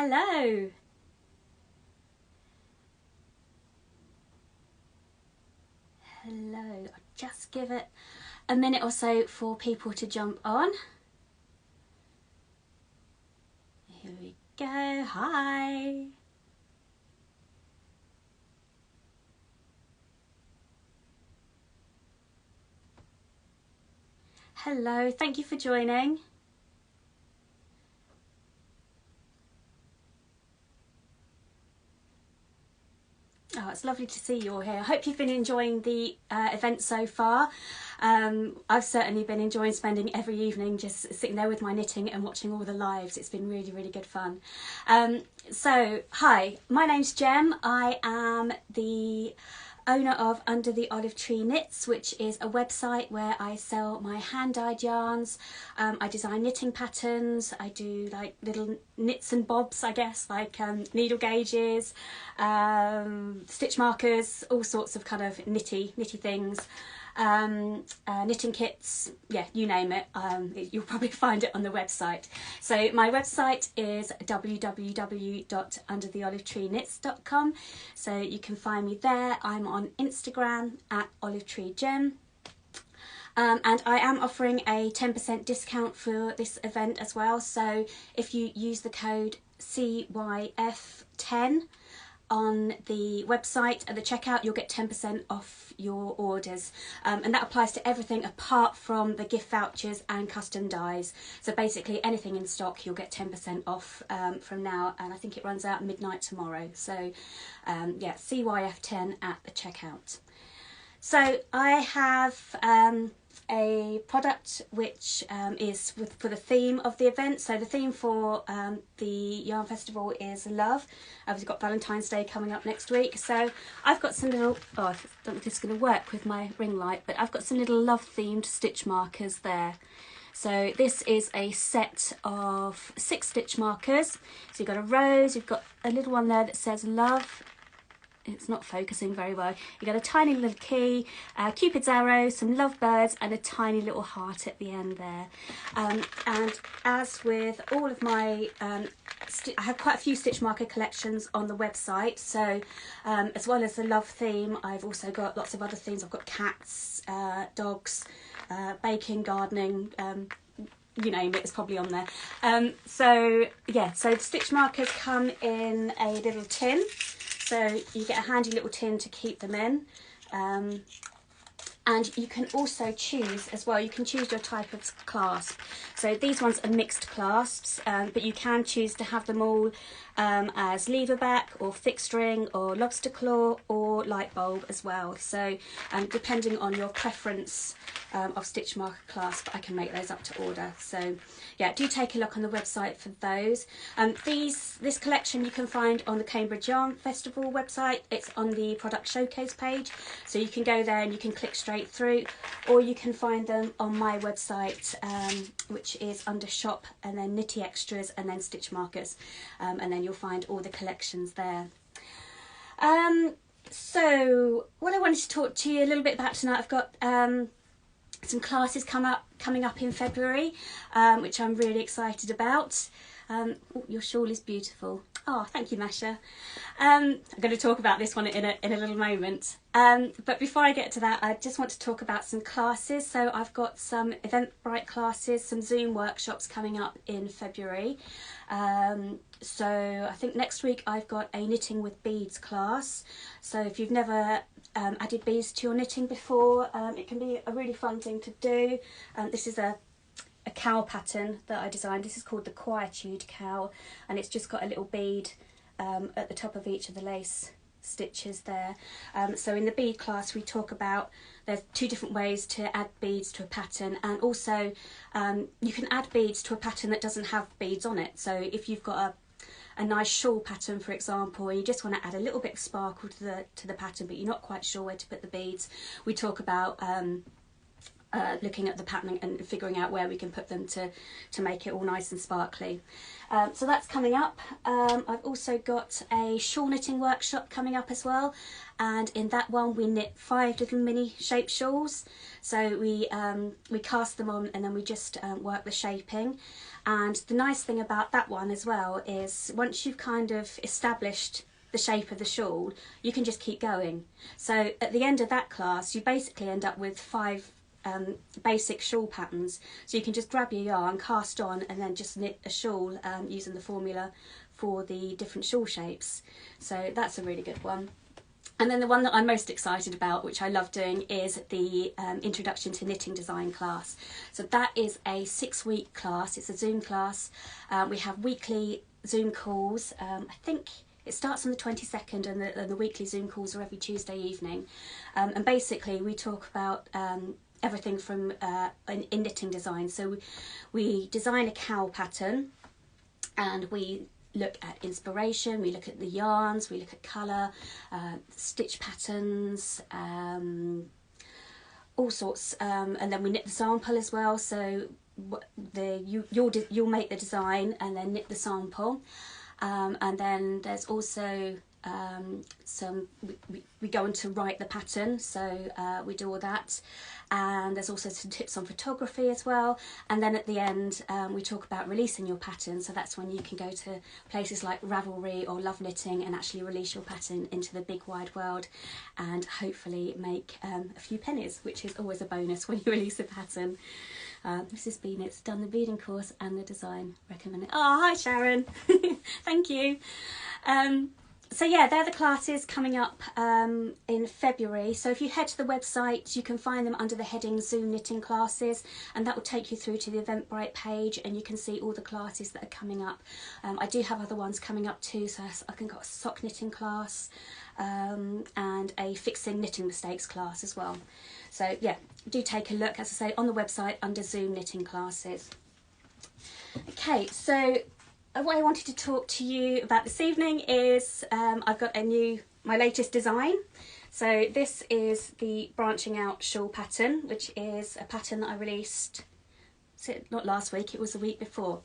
Hello. Hello. I'll just give it a minute or so for people to jump on. Here we go. Hi. Hello. Thank you for joining. Oh, it's lovely to see you all here. I hope you've been enjoying the event so far. I've certainly been enjoying spending every evening just sitting there with my knitting and watching all the lives. It's been really, really good fun. So, hi, my name's Jem. I am the owner of Under the Olive Tree Knits, which is a website where I sell my hand-dyed yarns. I design knitting patterns. I do like little knits and bobs, I guess, like needle gauges, stitch markers, all sorts of kind of nitty things. Knitting kits, yeah, you name it. You'll probably find it on the website. So my website is www.undertheolivetreeknits.com. So you can find me there. I'm on Instagram at olivetreegem. And I am offering a 10% discount for this event as well. So if you use the code CYF10 on the website at the checkout, you'll get 10% off your orders, and that applies to everything apart from the gift vouchers and custom dyes. So basically anything in stock you'll get 10% off from now, and I think it runs out midnight tomorrow. So yeah, CYF10 at the checkout. So I have a product which is for the theme of the event. So the theme for the Yarn Festival is love. We've got Valentine's Day coming up next week. So I've got some little, I don't know if this is going to work with my ring light, but I've got some little love themed stitch markers there. So this is a set of 6 stitch markers. So you've got a rose, you've got a little one there that says love. It's not focusing very well. You got a tiny little key, Cupid's arrow, some lovebirds, and a tiny little heart at the end there. And as with all of my, I have quite a few stitch marker collections on the website. So as well as the love theme, I've also got lots of other themes. I've got cats, dogs, baking, gardening. You name it, it's probably on there. So yeah, so the stitch markers come in a little tin. So you get a handy little tin to keep them in. And you can also choose as well, you can choose your type of clasp. So these ones are mixed clasps, but you can choose to have them all as lever back or thick string or lobster claw or light bulb as well. So depending on your preference of stitch marker clasp, I can make those up to order. So yeah, do take a look on the website for those. This collection you can find on the Cambridge Yarn Festival website. It's on the product showcase page, so you can go there and you can click straight through, or you can find them on my website, which is under shop and then knitty extras and then stitch markers, and then you'll find all the collections there. So what I wanted to talk to you a little bit about tonight, I've got some classes coming up in February, which I'm really excited about. Oh, your shawl is beautiful. Oh, thank you, Masha. I'm going to talk about this one in a little moment. But before I get to that, I just want to talk about some classes. So I've got some Eventbrite classes, some Zoom workshops coming up in February. So I think next week I've got a knitting with beads class. So if you've never added beads to your knitting before, it can be a really fun thing to do. This is a cowl pattern that I designed. This is called the Quietude cowl, and it's just got a little bead at the top of each of the lace stitches there. So in the bead class we talk about there's 2 different ways to add beads to a pattern, and also you can add beads to a pattern that doesn't have beads on it. So if you've got a nice shawl pattern, for example, and you just want to add a little bit of sparkle to the pattern, but you're not quite sure where to put the beads, we talk about looking at the pattern and figuring out where we can put them to make it all nice and sparkly. So that's coming up. I've also got a shawl knitting workshop coming up as well, and in that one we knit 5 little mini shape shawls. So we cast them on and then we just work the shaping. And the nice thing about that one as well is once you've kind of established the shape of the shawl, you can just keep going. So at the end of that class you basically end up with 5 basic shawl patterns, so you can just grab your yarn, cast on, and then just knit a shawl using the formula for the different shawl shapes. So that's a really good one. And then the one that I'm most excited about, which I love doing, is the Introduction to Knitting Design class. So that is a 6-week class. It's a Zoom class. We have weekly Zoom calls. I think it starts on the 22nd, and the weekly Zoom calls are every Tuesday evening. And basically we talk about everything from in knitting design. So we design a cowl pattern, and we look at inspiration, we look at the yarns, we look at colour, stitch patterns, all sorts, and then we knit the sample as well. So you'll make the design and then knit the sample, and then there's also we go on to write the pattern, so we do all that, and there's also some tips on photography as well. And then at the end we talk about releasing your pattern, so that's when you can go to places like Ravelry or Love Knitting and actually release your pattern into the big wide world and hopefully make a few pennies, which is always a bonus when you release a pattern. Mrs. Beanit's done the beading course and the design recommended. Oh, hi Sharon. Thank you. So yeah, they're the classes coming up in February. So if you head to the website, you can find them under the heading Zoom Knitting Classes, and that will take you through to the Eventbrite page, and you can see all the classes that are coming up. I do have other ones coming up too, so I can got a sock knitting class and a fixing knitting mistakes class as well. So yeah, do take a look, as I say, on the website under Zoom Knitting Classes. Okay, so what I wanted to talk to you about this evening is I've got my latest design. So this is the Branching Out Shawl pattern, which is a pattern that I released, not last week, it was the week before.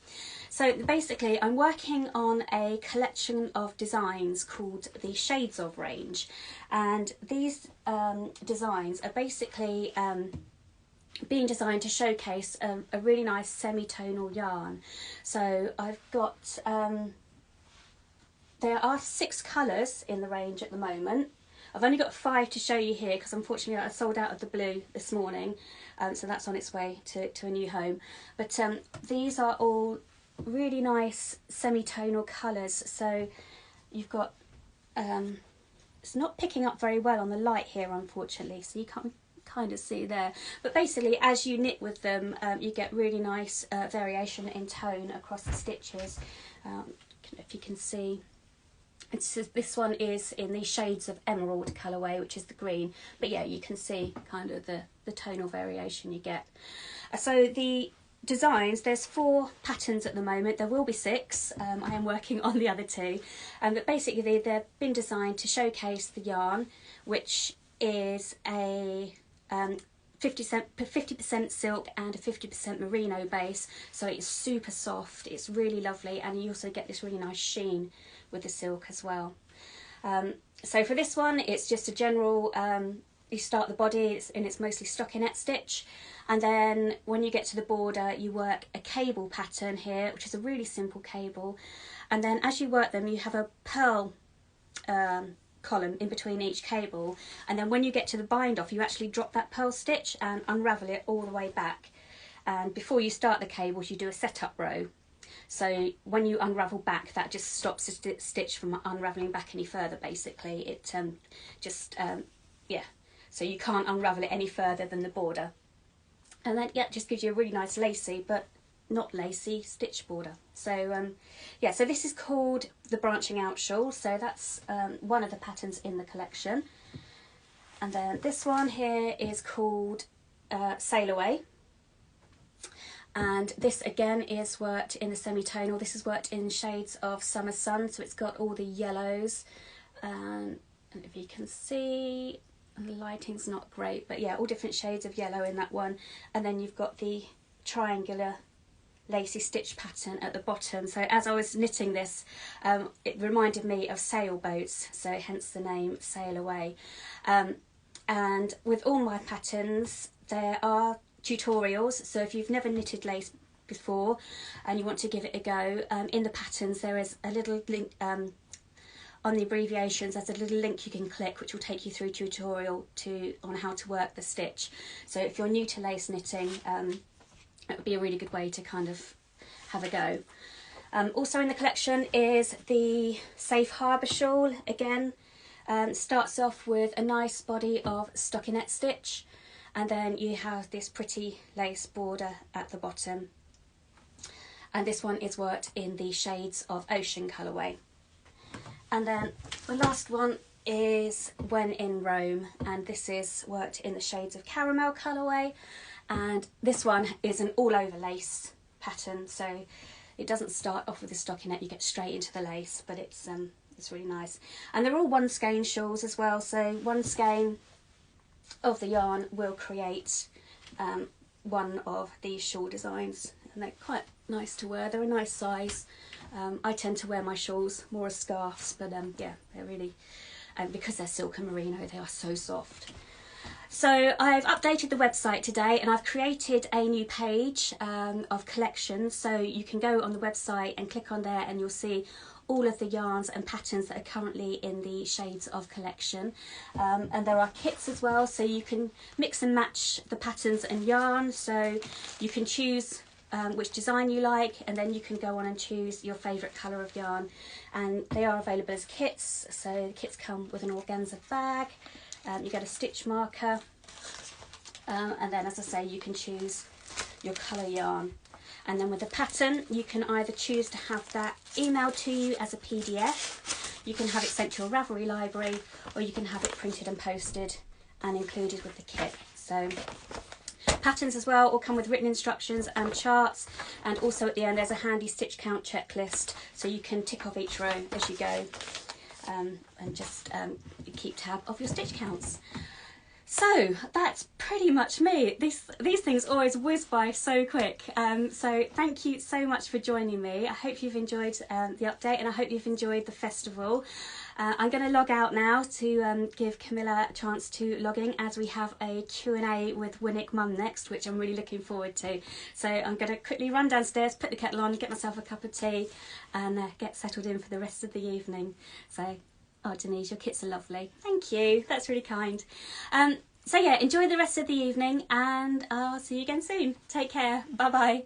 So basically I'm working on a collection of designs called the Shades of range, and these designs are basically being designed to showcase a really nice semi-tonal yarn. So I've got, there are 6 colours in the range at the moment. I've only got 5 to show you here because unfortunately I sold out of the blue this morning, so that's on its way to a new home. But these are all really nice semi-tonal colours. So you've got, it's not picking up very well on the light here unfortunately, so you can't kind of see there, but basically as you knit with them you get really nice variation in tone across the stitches. If you can see, this one is in the Shades of Emerald colourway, which is the green, but yeah, you can see kind of the tonal variation you get. So the designs, there's 4 patterns at the moment. There will be 6. I am working on the other 2, but basically they've been designed to showcase the yarn, which is a 50% silk and a 50% merino base, so it's super soft, it's really lovely, and you also get this really nice sheen with the silk as well. So for this one it's just a general, you start the body and it's mostly stockinette stitch, and then when you get to the border you work a cable pattern here, which is a really simple cable, and then as you work them you have a purl column in between each cable, and then when you get to the bind off you actually drop that purl stitch and unravel it all the way back, and before you start the cables you do a setup row. So when you unravel back, that just stops the stitch from unravelling back any further. Basically it yeah, so you can't unravel it any further than the border, and then yeah, it just gives you a really nice lacy but not lacy stitch border. So yeah, so this is called the Branching Out Shawl, so that's one of the patterns in the collection. And then this one here is called Sail Away, and this again is worked in the semi-tonal. This is worked in shades of Summer Sun, so it's got all the yellows, and if you can see, and the lighting's not great, but yeah, all different shades of yellow in that one. And then you've got the triangular lacy stitch pattern at the bottom. So as I was knitting this, it reminded me of sailboats, so hence the name Sail Away. And with all my patterns there are tutorials, so if you've never knitted lace before and you want to give it a go, in the patterns there is a little link, on the abbreviations there's a little link you can click which will take you through tutorial on how to work the stitch. So if you're new to lace knitting, it would be a really good way to kind of have a go. Also in the collection is the Safe Harbour shawl. Again, starts off with a nice body of stockinette stitch, and then you have this pretty lace border at the bottom. And this one is worked in the shades of Ocean colourway. And then the last one is When in Rome, and this is worked in the shades of Caramel colourway. And this one is an all over lace pattern, so it doesn't start off with a stockinette, you get straight into the lace, but it's really nice. And they're all one skein shawls as well, so one skein of the yarn will create one of these shawl designs, and they're quite nice to wear. They're a nice size. I tend to wear my shawls more as scarves, but yeah, they're really, because they're silk and merino, they are so soft. So I've updated the website today, and I've created a new page of collections, so you can go on the website and click on there and you'll see all of the yarns and patterns that are currently in the shades of collection. And there are kits as well, so you can mix and match the patterns and yarn, so you can choose which design you like, and then you can go on and choose your favourite colour of yarn. And they are available as kits, so the kits come with an organza bag. You get a stitch marker, and then, as I say, you can choose your colour yarn. And then with the pattern, you can either choose to have that emailed to you as a PDF, you can have it sent to your Ravelry library, or you can have it printed and posted and included with the kit. So patterns as well all come with written instructions and charts, and also at the end there's a handy stitch count checklist, so you can tick off each row as you go. And just keep tab of your stitch counts. So that's pretty much me. These things always whiz by so quick. So thank you so much for joining me. I hope you've enjoyed the update, and I hope you've enjoyed the festival. I'm going to log out now to give Camilla a chance to log in, as we have a Q&A with Winnick Mum next, which I'm really looking forward to. So I'm going to quickly run downstairs, put the kettle on, get myself a cup of tea, and get settled in for the rest of the evening. So, oh Denise, your kits are lovely. Thank you, that's really kind. So yeah, enjoy the rest of the evening, and I'll see you again soon. Take care, bye bye.